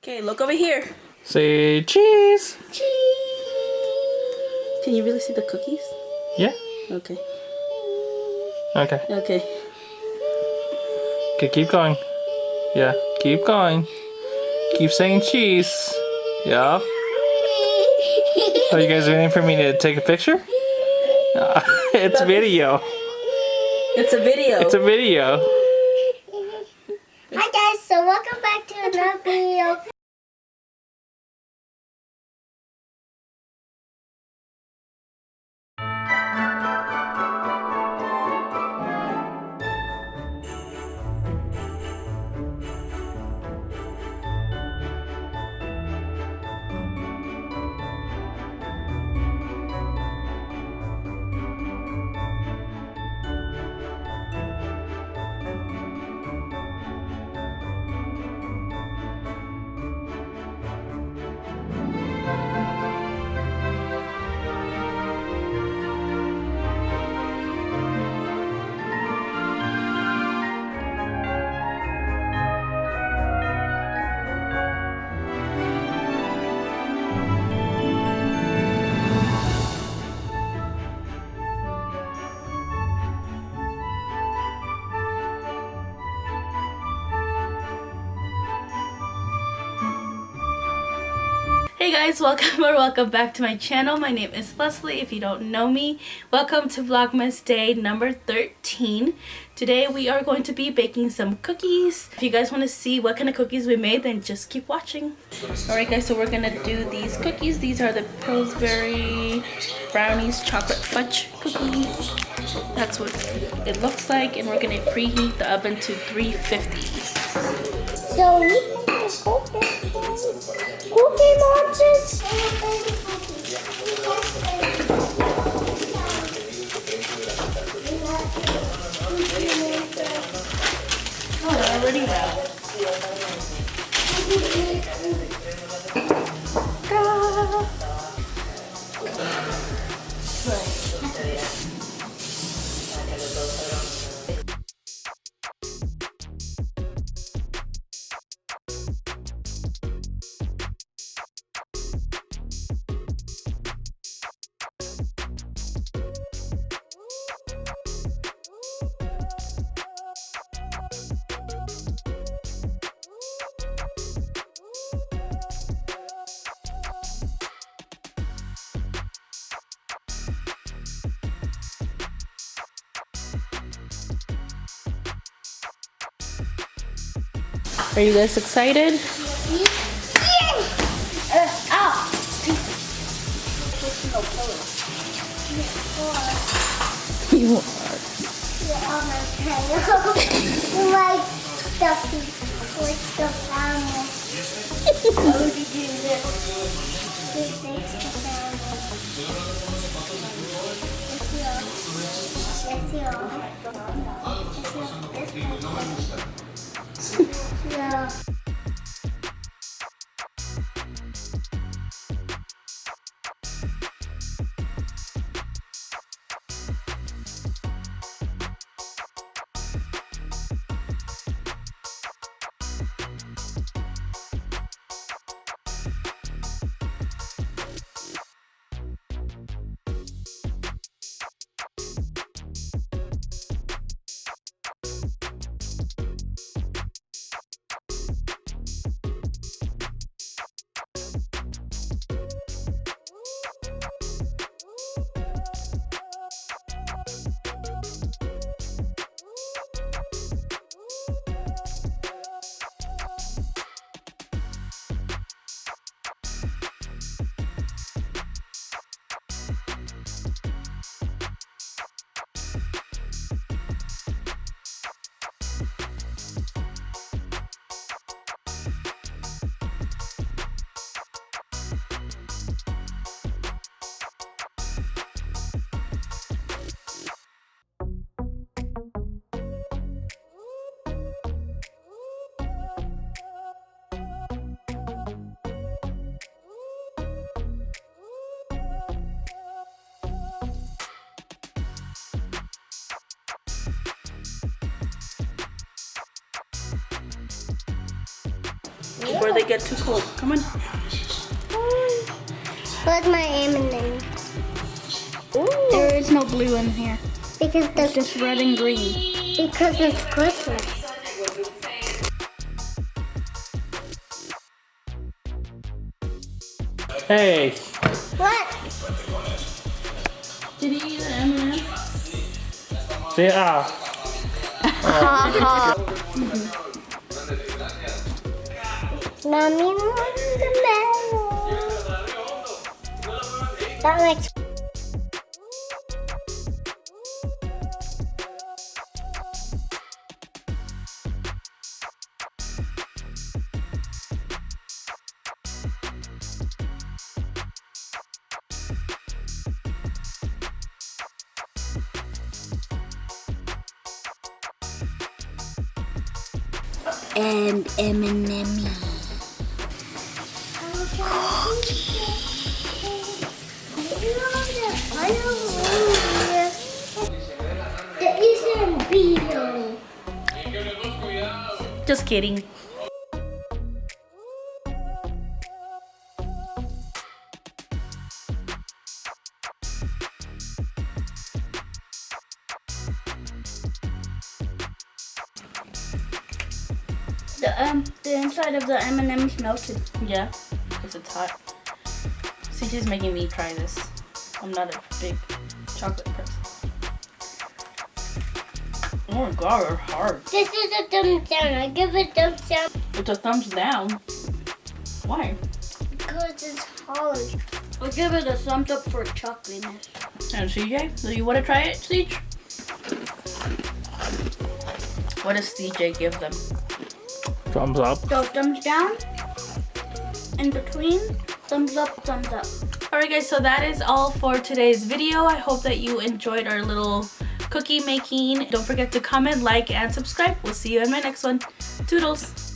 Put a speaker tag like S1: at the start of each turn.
S1: Okay, look over here.
S2: Say cheese.
S1: Cheese. Can you really see the cookies?
S2: Yeah.
S1: Okay.
S2: Okay.
S1: Okay.
S2: Okay, keep going. Yeah, keep going. Keep saying cheese. Yeah. Are you guys waiting for me to take a picture? It's video.
S1: It's a video.
S2: It's a video.
S3: Hi guys, so welcome back to another video.
S1: Hey guys, welcome or welcome back to my channel. My name is Leslie. If you don't know me, welcome to Vlogmas day number 13. Today we are going to be baking some cookies. If you guys want to see what kind of cookies we made, then just keep watching. Alright guys, so we're going to do these cookies. These are the Pillsbury Brownies Chocolate Fudge cookies. That's what it looks like, and we're going to preheat the oven to 350.
S3: So we make the cookie monsters.
S1: Oh, they're already wrapped. Are you guys excited? You are.
S3: You're on my tail. Like stuffy. Like stuffed animal. How would you do this? This makes stuffed animal. Yeah.
S1: before they get too cold. Come on.
S3: Where's my M&M?
S4: There is no blue in here.
S3: Because
S4: It's just red and green.
S3: because it's Christmas.
S2: Hey.
S3: What?
S1: Did he eat an M&M?
S2: See,
S3: Mommy wants the melon. That makes
S4: And M&M.
S3: There isn't beetle.
S1: Just kidding.
S4: The inside of the M&M's melted.
S1: Yeah, because it's hot. CJ's making me try this. I'm not a big chocolate person. Oh my god, they're hard.
S3: This is a thumbs down. I give it thumbs down
S1: It's a thumbs down. Why?
S3: because it's hard.
S4: I'll give it a thumbs up for chocolateness.
S1: And CJ, do you want to try it, CJ? What does CJ give them?
S2: thumbs up.
S4: So thumbs down. In between, thumbs up, thumbs up.
S1: Alright guys, so that is all for today's video. I hope that you enjoyed our little cookie making. Don't forget to comment, like, and subscribe. We'll see you in my next one. Toodles!